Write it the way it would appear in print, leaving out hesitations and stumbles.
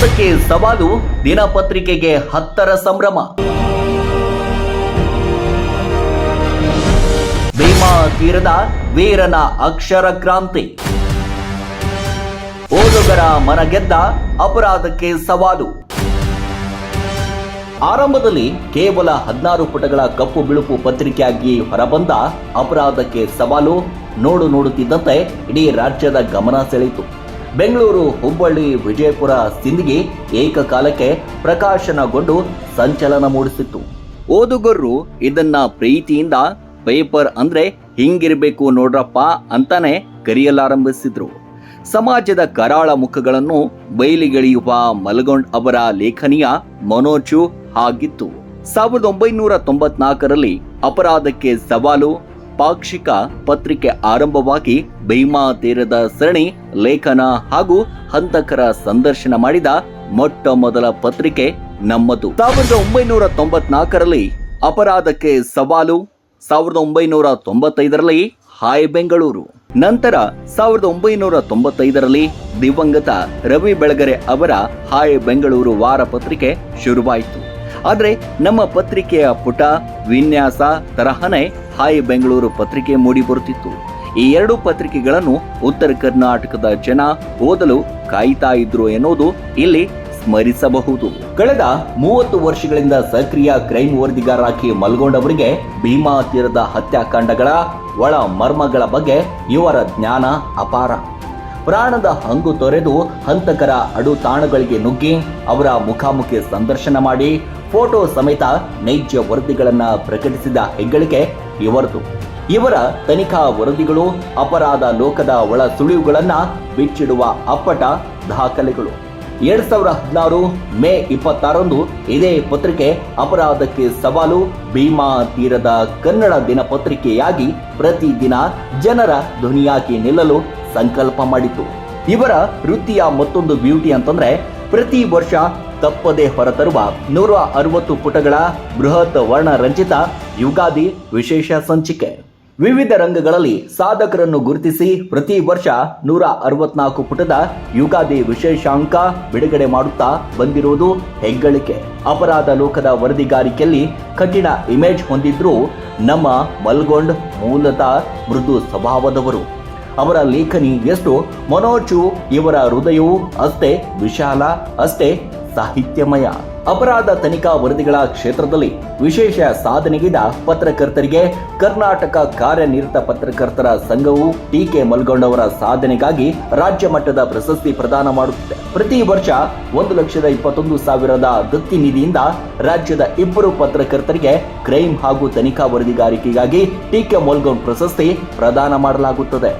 ಅಪರಾಧಕ್ಕೆ ಸವಾಲು, ದಿನಪತ್ರಿಕೆಗೆ 10ರ ಸಂಭ್ರಮ. ಭೀಮಾ ತೀರದ ವೀರನ ಅಕ್ಷರ ಕ್ರಾಂತಿ. ಓದುಗರ ಮನಗೆದ್ದ ಅಪರಾಧಕ್ಕೆ ಸವಾಲು. ಆರಂಭದಲ್ಲಿ ಕೇವಲ 16 ಪುಟಗಳ ಕಪ್ಪು ಬಿಳುಪು ಪತ್ರಿಕೆಯಾಗಿ ಹೊರಬಂದ ಅಪರಾಧಕ್ಕೆ ಸವಾಲು ನೋಡುತ್ತಿದ್ದಂತೆ ಇಡೀ ರಾಜ್ಯದ ಗಮನ ಸೆಳೆಯಿತು. ಬೆಂಗಳೂರು, ಹುಬ್ಬಳ್ಳಿ, ವಿಜಯಪುರ, ಸಿಂದಗಿ ಏಕಕಾಲಕ್ಕೆ ಪ್ರಕಾಶನಗೊಂಡು ಸಂಚಲನ ಮೂಡಿಸಿತ್ತು. ಓದುಗರು ಇದನ್ನ ಪ್ರೀತಿಯಿಂದ ಪೇಪರ್ ಅಂದ್ರೆ ಹಿಂಗಿರ್ಬೇಕು ನೋಡ್ರಪ್ಪ ಅಂತಾನೆ ಕರೆಯಲಾರಂಭಿಸಿದ್ರು. ಸಮಾಜದ ಕರಾಳ ಮುಖಗಳನ್ನು ಬಯಲಿಗೆಳೆಯುವ ಮಲ್ಗೊಂಡ್ ಅವರ ಲೇಖನಿಯ ಮೊನೋಚು ಆಗಿತ್ತು. 1994ರಲ್ಲಿ ಅಪರಾಧಕ್ಕೆ ಸವಾಲು ಪಾಕ್ಷಿಕ ಪತ್ರಿಕೆ ಆರಂಭವಾಗಿ ಭೀಮಾ ತೀರದ ಸರಣಿ ಲೇಖನ ಹಾಗೂ ಹಂತಕರ ಸಂದರ್ಶನ ಮಾಡಿದ ಮೊಟ್ಟ ಮೊದಲ ಪತ್ರಿಕೆ ನಮ್ಮದು. 1994ರಲ್ಲಿ ಅಪರಾಧಕ್ಕೆ ಸವಾಲು, 1995ರಲ್ಲಿ ಹಾಯ್ ಬೆಂಗಳೂರು, ನಂತರ 1995ರಲ್ಲಿ ದಿವಂಗತ ರವಿ ಬೆಳಗೆರೆ ಅವರ ಹಾಯ್ ಬೆಂಗಳೂರು ವಾರ ಪತ್ರಿಕೆ ಶುರುವಾಯಿತು. ಆದರೆ ನಮ್ಮ ಪತ್ರಿಕೆಯ ಪುಟ ವಿನ್ಯಾಸ ತರಹನೇ ಹಾಯ್ ಬೆಂಗಳೂರು ಪತ್ರಿಕೆ ಮೂಡಿ ಬರುತ್ತಿತ್ತು. ಈ ಎರಡು ಪತ್ರಿಕೆಗಳನ್ನು ಉತ್ತರ ಕರ್ನಾಟಕದ ಜನ ಓದಲು ಕಾಯ್ತಾ ಇದ್ರು ಎನ್ನುವುದು ಇಲ್ಲಿ ಸ್ಮರಿಸಬಹುದು. ಕಳೆದ 30 ವರ್ಷಗಳಿಂದ ಸಕ್ರಿಯ ಕ್ರೈಮ್ ವರದಿಗಾರರಾಗಿ ಮಲ್ಗೊಂಡವರಿಗೆ ಭೀಮಾ ತೀರದ ಹತ್ಯಾಕಾಂಡಗಳ ಒಳ ಮರ್ಮಗಳ ಬಗ್ಗೆ ಇವರ ಜ್ಞಾನ ಅಪಾರ. ಪ್ರಾಣದ ಹಂಗು ತೊರೆದು ಹಂತಕರ ಅಡುತಾಣಗಳಿಗೆ ನುಗ್ಗಿ ಅವರ ಮುಖಾಮುಖಿ ಸಂದರ್ಶನ ಮಾಡಿ ಫೋಟೋ ಸಮೇತ ನೈಜ ವರದಿಗಳನ್ನ ಪ್ರಕಟಿಸಿದ ಹೆಗ್ಗಳಿಕೆ ಇವರದು. ಇವರ ತನಿಖಾ ವರದಿಗಳು ಅಪರಾಧ ಲೋಕದ ಒಳ ಸುಳಿವುಗಳನ್ನ ಬಿಚ್ಚಿಡುವ ಅಪ್ಪಟ ದಾಖಲೆಗಳು. 2016 ಮೇ 26ರಂದು ಇದೇ ಪತ್ರಿಕೆ ಅಪರಾಧಕ್ಕೆ ಸವಾಲು ಭೀಮಾ ತೀರದ ಕನ್ನಡ ದಿನಪತ್ರಿಕೆಯಾಗಿ ಪ್ರತಿದಿನ ಜನರ ಧ್ವನಿಯಾಗಿ ನಿಲ್ಲಲು ಸಂಕಲ್ಪ ಮಾಡಿತು. ಇವರ ವೃತ್ತಿಯ ಮತ್ತೊಂದು ಬ್ಯೂಟಿ ಅಂತಂದ್ರೆ ಪ್ರತಿ ವರ್ಷ ತಪ್ಪದೆ ಹೊರತರುವ 160 ಪುಟಗಳ ಬೃಹತ್ ವರ್ಣರಂಜಿತ ಯುಗಾದಿ ವಿಶೇಷ ಸಂಚಿಕೆ. ವಿವಿಧ ರಂಗಗಳಲ್ಲಿ ಸಾಧಕರನ್ನು ಗುರುತಿಸಿ ಪ್ರತಿ ವರ್ಷ 164 ಪುಟದ ಯುಗಾದಿ ವಿಶೇಷಾಂಕ ಬಿಡುಗಡೆ ಮಾಡುತ್ತಾ ಬಂದಿರುವುದು ಹೆಗ್ಗಳಿಕೆ. ಅಪರಾಧ ಲೋಕದ ವರದಿಗಾರಿಕೆಯಲ್ಲಿ ಕಠಿಣ ಇಮೇಜ್ ಹೊಂದಿದ್ರೂ ನಮ್ಮ ಮಲ್ಗೊಂಡ್ ಮೂಲತಃ ಮೃದು ಸ್ವಭಾವದವರು. ಅವರ ಲೇಖನಿ ಎಷ್ಟು ಮೊನೋಚು, ಇವರ ಹೃದಯವೂ ಅಷ್ಟೇ ವಿಶಾಲ, ಅಷ್ಟೇ ಸಾಹಿತ್ಯಮಯ. ಅಪರಾಧ ತನಿಖಾ ವರದಿಗಳ ಕ್ಷೇತ್ರದಲ್ಲಿ ವಿಶೇಷ ಸಾಧನೆಗಿದ ಪತ್ರಕರ್ತರಿಗೆ ಕರ್ನಾಟಕ ಕಾರ್ಯನಿರತ ಪತ್ರಕರ್ತರ ಸಂಘವು ಟಿ.ಕೆ. ಮಲ್ಗೊಂಡವರ ಸಾಧನೆಗಾಗಿ ರಾಜ್ಯ ಮಟ್ಟದ ಪ್ರಶಸ್ತಿ ಪ್ರದಾನ ಮಾಡುತ್ತಿದೆ. ಪ್ರತಿ ವರ್ಷ 1,21,000 ದತ್ತಿ ನಿಧಿಯಿಂದ ರಾಜ್ಯದ 2 ಪತ್ರಕರ್ತರಿಗೆ ಕ್ರೈಮ್ ಹಾಗೂ ತನಿಖಾ ವರದಿಗಾರಿಕೆಗಾಗಿ ಟಿ.ಕೆ. ಮಲ್ಗೊಂಡ್ ಪ್ರಶಸ್ತಿ ಪ್ರದಾನ ಮಾಡಲಾಗುತ್ತದೆ.